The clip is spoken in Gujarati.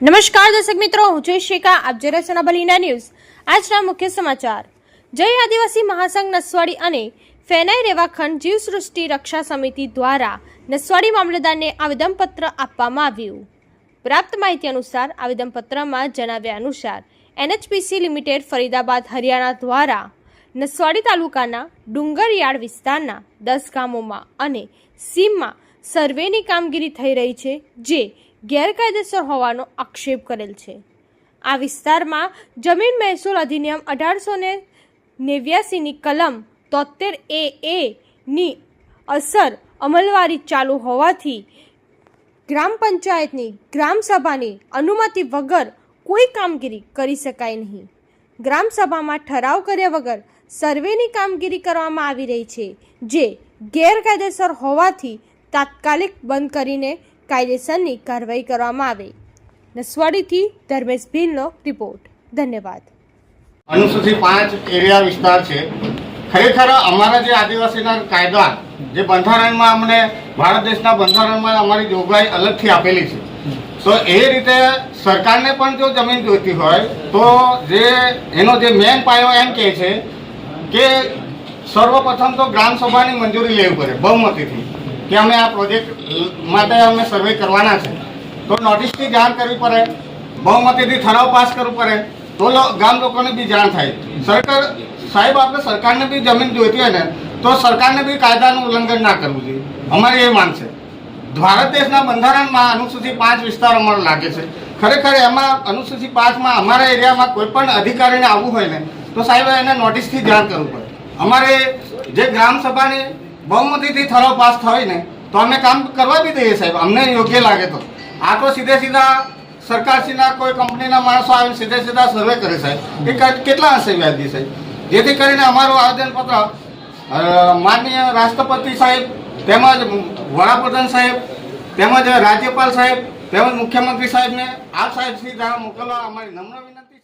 નમસ્કાર દર્શક મિત્રો, હું જય શેખા, આપ જોઈ રહ્યા છો નબલીના ન્યૂઝ। આજના મુખ્ય સમાચાર। જય આદિવાસી મહાસંઘ નસવાડી અને ફેનાઈ રેવાખંડ જીવસૃષ્ટિ રક્ષા સમિતિ દ્વારા નસવાડી મામલતદારને આવેદનપત્ર આપવામાં આવ્યું। પ્રાપ્ત માહિતી અનુસાર આવેદનપત્રમાં જણાવ્યા અનુસાર એનએચપીસી લિમિટેડ ફરીદાબાદ હરિયાણા દ્વારા નસવાડી તાલુકાના ડુંગરયાર્ડ વિસ્તારના 10 ગામોમાં અને સીમમાં સર્વેની કામગીરી થઈ રહી છે, જે ગેરકાયદેસર હોવાનો આક્ષેપ કરેલ છે। આ વિસ્તારમાં જમીન મહેસૂલ અધિનિયમ 1889ની કલમ 73A ની અસર અમલવારી ચાલુ હોવાથી ગ્રામ પંચાયતની ગ્રામસભાની અનુમતિ વગર કોઈ કામગીરી કરી શકાય નહીં। ગ્રામસભામાં ઠરાવ કર્યા વગર સર્વેની કામગીરી કરવામાં આવી રહી છે, જે ગેરકાયદેસર હોવાથી તાત્કાલિક બંધ કરીને કાયદેસરની કાર્યવાહી કરવામાં આવે। નસવાડીથી ધર્મેશ ભીલનો રિપોર્ટ। ધન્યવાદ। અનુસૂચિત 5 એરિયા વિસ્તાર છે। ખરેખર અમારા જે આદિવાસીના કાયદા જે બંધારણમાં અમને ભારત દેશના બંધારણમાં અમારી જોગવાઈ અલગથી આપેલી છે, તો એ રીતે સરકારને પણ જો જમીન જોઈતી હોય તો જે એનો જે મેન પાયો એમ કહે છે કે સર્વપ્રથમ તો ગ્રામસભાની મંજૂરી લેવી પડે બહુમતીથી કે અમે આ પ્રોજેક્ટ માટે અમે સર્વે કરવાના છે, તો નોટિસથી જાણ કરવી પડે, બહુમતીથી ઠરાવ પાસ કરવું પડે, તો ગામ લોકોને બી જાણ થાય। સરકાર સાહેબ આપણે સરકારને બી જમીન જોઈતી હોય ને તો સરકારને બી કાયદાનું ઉલ્લંઘન ના કરવું જોઈએ, અમારી એ માંગ છે। ભારત દેશના બંધારણમાં અનુસૂચિત 5 વિસ્તાર અમારો લાગે છે। ખરેખર એમાં અનુસૂચિત 5માં અમારા એરિયામાં કોઈ પણ અધિકારીને આવવું હોય ને તો સાહેબ એને નોટિસથી જાણ કરવું પડે। અમારે જે ગ્રામસભાની બહુમતીથી ઠરાવ પાસ થાય ને તો અમે કામ કરવા બી દઈએ સાહેબ, અમને યોગ્ય લાગે તો। આ તો સીધા સરકારશ્રીના કોઈ કંપનીના માણસો આવીને સીધા સર્વે કરે સાહેબ, એ કેટલા હશે વ્યાજબી સાહેબ? જેથી કરીને અમારું આવેદનપત્ર માનનીય રાષ્ટ્રપતિ સાહેબ તેમજ વડાપ્રધાન સાહેબ તેમજ રાજ્યપાલ સાહેબ તેમજ મુખ્યમંત્રી સાહેબને આપ સાહેબ શ્રી દ્વારા મોકલવા અમારી નમ્ર વિનંતી છે।